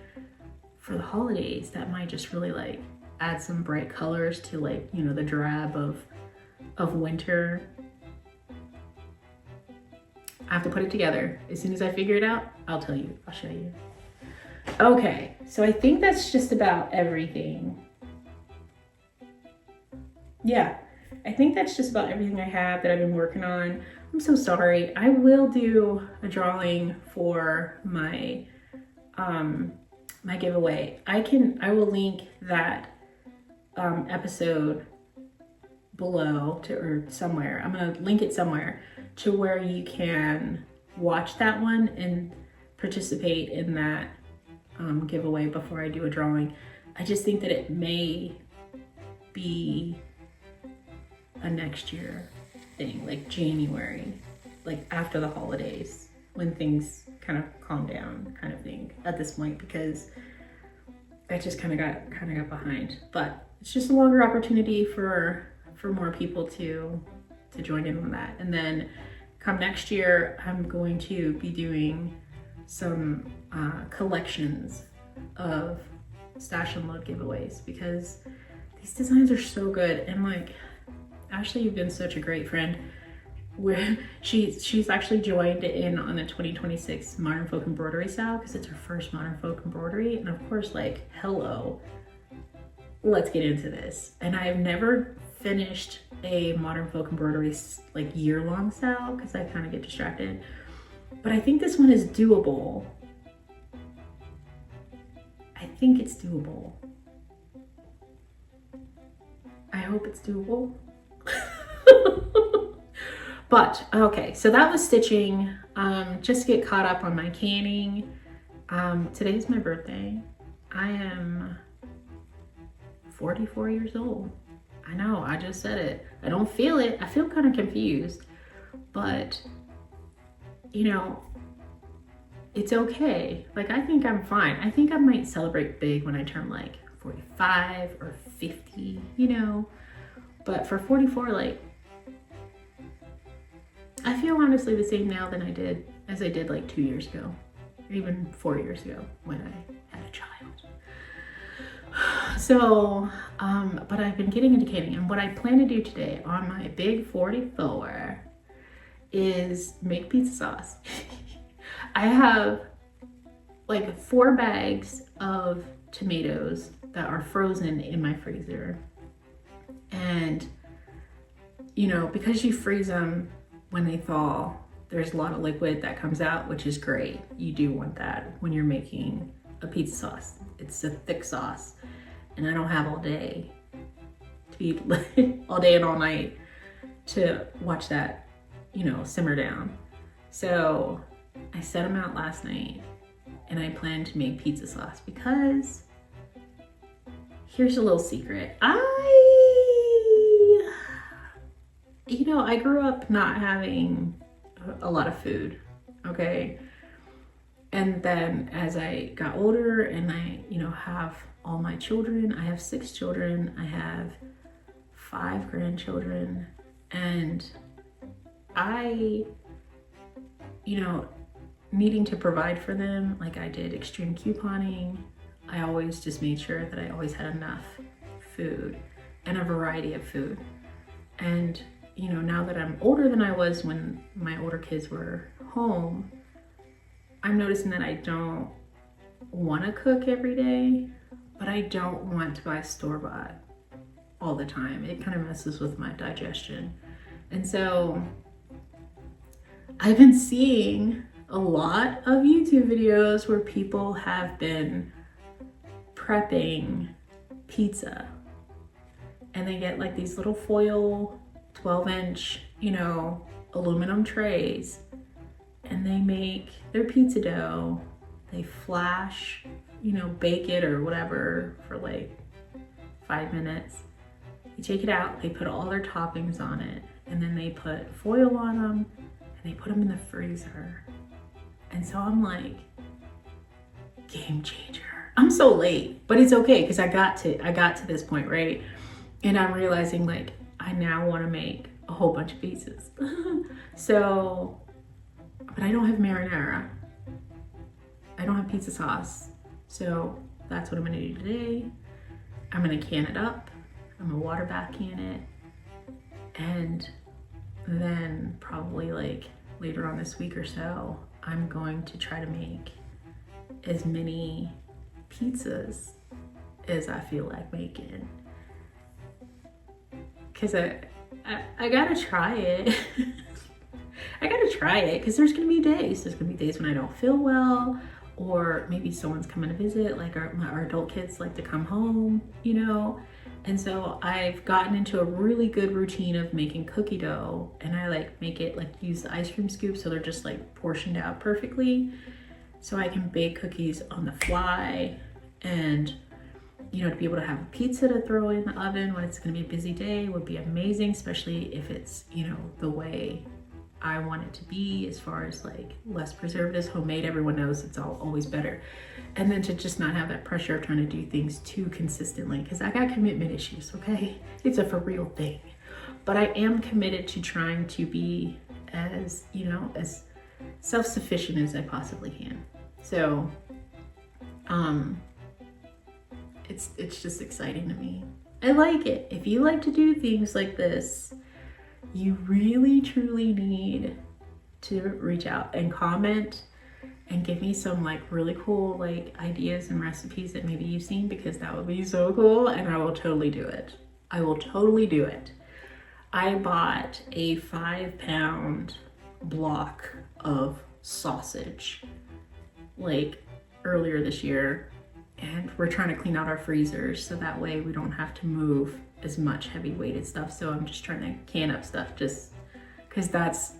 Speaker 2: for the holidays, that might just really like add some bright colors to, like, you know, the drab of winter. I have to put it together. As soon as I figure it out, I'll tell you, I'll show you. Okay, so I think that's just about everything. Yeah, I think that's just about everything I have that I've been working on. I'm so sorry. I will do a drawing for my my giveaway. I will link that episode below or somewhere. I'm gonna link it somewhere to where you can watch that one and participate in that giveaway before I do a drawing. I just think that it may be a next year thing, like January, like after the holidays, when things kind of calm down, kind of thing at this point, because I just kind of got behind. But it's just a longer opportunity for more people to join in on that. And then come next year, I'm going to be doing some collections of stash and load giveaways, because these designs are so good. And like, Ashley, you've been such a great friend. where she's actually joined in on the 2026 Modern Folk Embroidery SAL because it's her first Modern Folk Embroidery. And of course, like, hello, let's get into this. And I've never finished a Modern Folk Embroidery like year-long SAL because I kind of get distracted. But I think this one is doable. I think it's doable. I hope it's doable. But okay, so that was stitching. Just to get caught up on my canning. Today's my birthday. I am 44 years old. I know, I just said it. I don't feel it. I feel kind of confused, but you know, it's okay. Like, I think I'm fine. I think I might celebrate big when I turn like 45 or 50, you know, but for 44, like, I feel honestly the same now than I did like 2 years ago, or even 4 years ago when I had a child. So, but I've been getting into canning, and what I plan to do today on my big 44 is make pizza sauce. I have like 4 bags of tomatoes that are frozen in my freezer. And, you know, because you freeze them when they thaw, there's a lot of liquid that comes out, which is great. You do want that when you're making a pizza sauce. It's a thick sauce, and I don't have all day to eat all day and all night to watch that, you know, simmer down. So I set them out last night, and I plan to make pizza sauce because here's a little secret. I grew up not having a lot of food, okay? And then as I got older and I, have all my children, I have 6 children, I have 5 grandchildren, and I, needing to provide for them, like I did extreme couponing, I always just made sure that I always had enough food and a variety of food. And, now that I'm older than I was when my older kids were home, I'm noticing that I don't want to cook every day, but I don't want to buy store-bought all the time. It kind of messes with my digestion. And so I've been seeing a lot of YouTube videos where people have been prepping pizza, and they get like these little foil 12-inch, aluminum trays, and they make their pizza dough, they flash, bake it or whatever for like 5 minutes. They take it out, they put all their toppings on it, and then they put foil on them, and they put them in the freezer. And so I'm like, game changer. I'm so late, but it's okay because I got to this point, right? And I'm realizing like I now want to make a whole bunch of pizzas. So, but I don't have marinara. I don't have pizza sauce. So that's what I'm gonna do today. I'm gonna can it up. I'm gonna water bath can it. And then probably like later on this week or so, I'm going to try to make as many pizzas as I feel like making. Cause I gotta try it. I gotta try it because there's gonna be days. There's gonna be days when I don't feel well, or maybe someone's coming to visit, like our adult kids like to come home, And so I've gotten into a really good routine of making cookie dough, and I like make it like use the ice cream scoop so they're just like portioned out perfectly. So I can bake cookies on the fly, and to be able to have a pizza to throw in the oven when it's gonna be a busy day would be amazing, especially if it's, the way I want it to be, as far as like less preservatives, homemade, everyone knows it's always better. And then to just not have that pressure of trying to do things too consistently, because I got commitment issues, okay? It's a for real thing. But I am committed to trying to be as, as self-sufficient as I possibly can. So, it's just exciting to me. I like it. If you like to do things like this, you really truly need to reach out and comment and give me some like really cool like ideas and recipes that maybe you've seen, because that would be so cool, and I will totally do it. I will totally do it. I bought a 5-pound block of sausage like earlier this year, and we're trying to clean out our freezers so that way we don't have to move as much heavy weighted stuff. So I'm just trying to can up stuff just because that's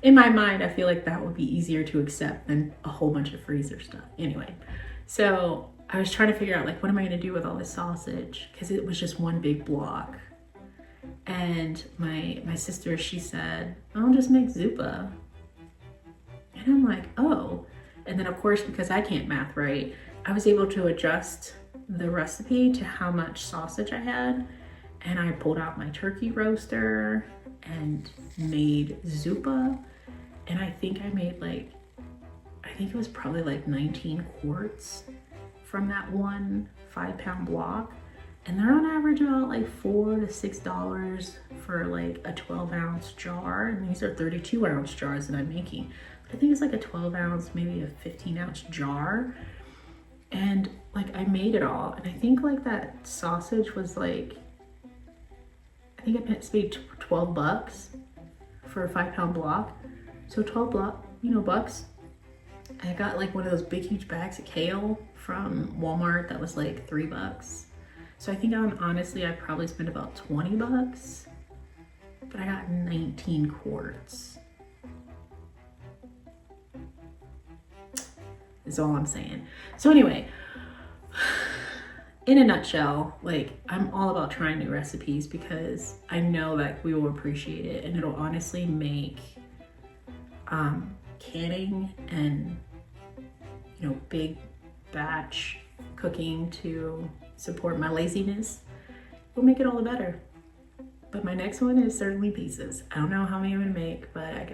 Speaker 2: in my mind, I feel like that would be easier to accept than a whole bunch of freezer stuff. Anyway, so I was trying to figure out like, what am I gonna do with all this sausage? Because it was just one big block. And my sister, she said, I'll just make zuppa. And I'm like, oh. And then of course, because I can't math right, I was able to adjust the recipe to how much sausage I had. And I pulled out my turkey roaster and made zuppa. And I think I made like, I think it was probably like 19 quarts from that one 5-pound block. And they're on average about like $4 to $6 for like a 12-ounce jar. And these are 32-ounce jars that I'm making. But I think it's like a 12-ounce, maybe a 15-ounce jar. And like I made it all. And I think like that sausage was like, I think I paid $12 for a 5-pound block. So 12 bucks. I got like one of those big huge bags of kale from Walmart that was like $3. So I think honestly, I probably spent about $20, but I got 19 quarts. Is all I'm saying. So anyway, in a nutshell, like I'm all about trying new recipes because I know that we will appreciate it, and it'll honestly make canning and big batch cooking to support my laziness will make it all the better. But my next one is certainly pizzas. I don't know how many I'm gonna make, but I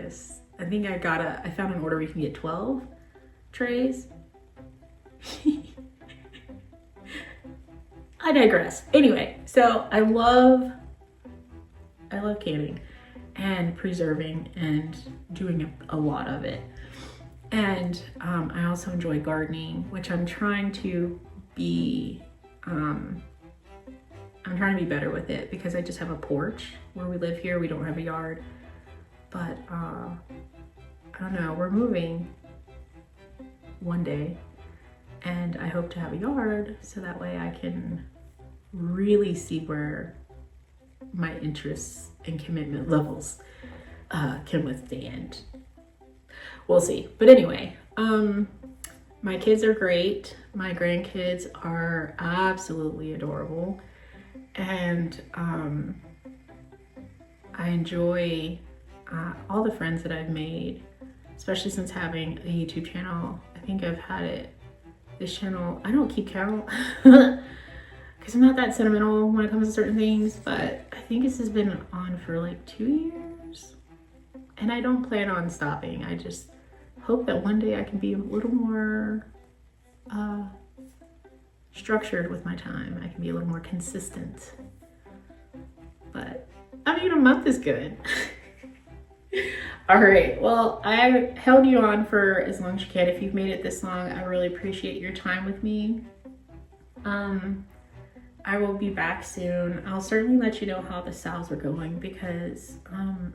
Speaker 2: think I found an order where you can get 12 trays. I digress. Anyway, so I love canning and preserving and doing a lot of it. And I also enjoy gardening, which I'm trying to be better with it because I just have a porch where we live here. We don't have a yard, but I don't know, we're moving one day and I hope to have a yard so that way I can really see where my interests and commitment levels can withstand. We'll see. But anyway, my kids are great. My grandkids are absolutely adorable. And I enjoy all the friends that I've made, especially since having a YouTube channel. I think I've had this channel, I don't keep count because I'm not that sentimental when it comes to certain things, but I think this has been on for like 2 years and I don't plan on stopping. I just hope that one day I can be a little more structured with my time. I can be a little more consistent. But I mean, a month is good. All right, well, I held you on for as long as you can. If you've made it this long, I really appreciate your time with me. I will be back soon. I'll certainly let you know how the SALs are going because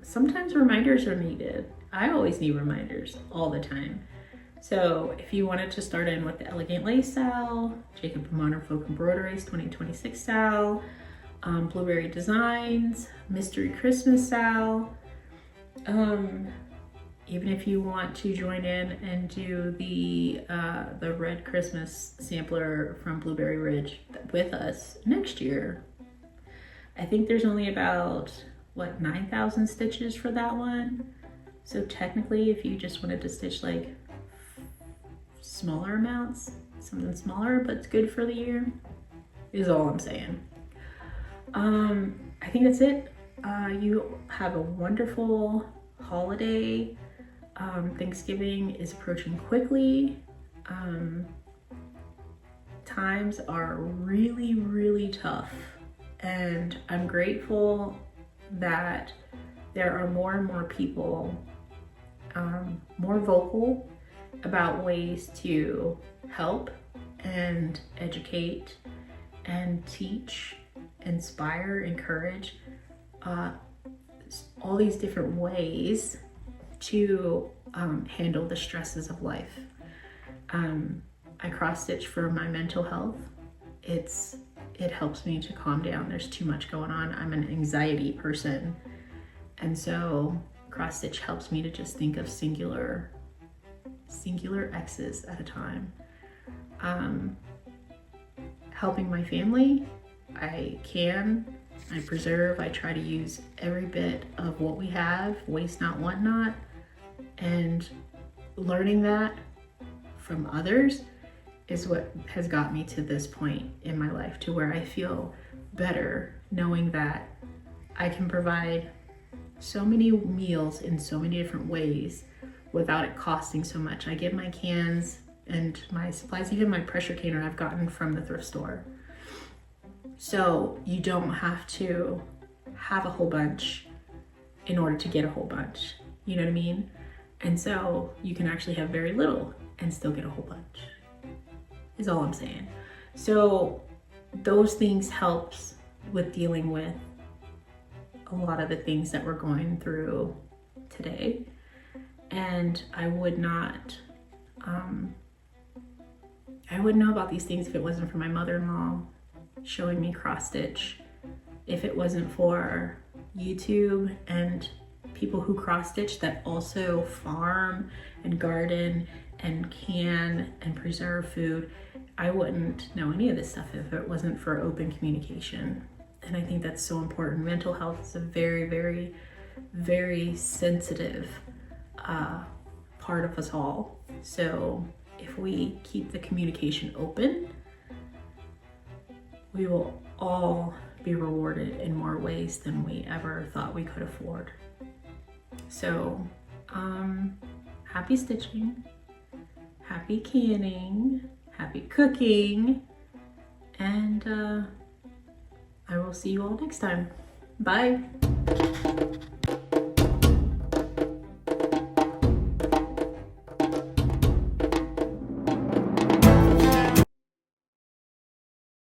Speaker 2: sometimes reminders are needed. I always need reminders all the time. So if you wanted to start in with the Elegant Lace SAL, Jacob Modern Folk Embroideries 2026 SAL, Blueberry Designs, Mystery Christmas SAL, even if you want to join in and do the Red Christmas sampler from Blueberry Ridge with us next year. I think there's only about, 9,000 stitches for that one. So technically, if you just wanted to stitch like smaller amounts, something smaller, but it's good for the year, is all I'm saying. I think that's it. You have a wonderful holiday. Thanksgiving is approaching quickly. Times are really, really tough, and I'm grateful that there are more and more people more vocal about ways to help and educate and teach, inspire, encourage, all these different ways to handle the stresses of life. I cross stitch for my mental health. It helps me to calm down. There's too much going on. I'm an anxiety person, and so cross stitch helps me to just think of singular X's at a time. Helping my family, I preserve, I try to use every bit of what we have, waste not, want not, and learning that from others is what has got me to this point in my life, to where I feel better knowing that I can provide so many meals in so many different ways without it costing so much. I get my cans and my supplies, even my pressure canner I've gotten from the thrift store. So you don't have to have a whole bunch in order to get a whole bunch. You know what I mean? And so you can actually have very little and still get a whole bunch, is all I'm saying. So those things helps with dealing with a lot of the things that we're going through today. And I wouldn't know about these things if it wasn't for my mother-in-law showing me cross stitch, if it wasn't for YouTube and people who cross stitch that also farm and garden and can and preserve food. I wouldn't know any of this stuff if it wasn't for open communication. And I think that's so important. Mental health is a very, very, very sensitive part of us all. So if we keep the communication open, we will all be rewarded in more ways than we ever thought we could afford. So happy stitching, happy canning, happy cooking, and I will see you all next time. Bye.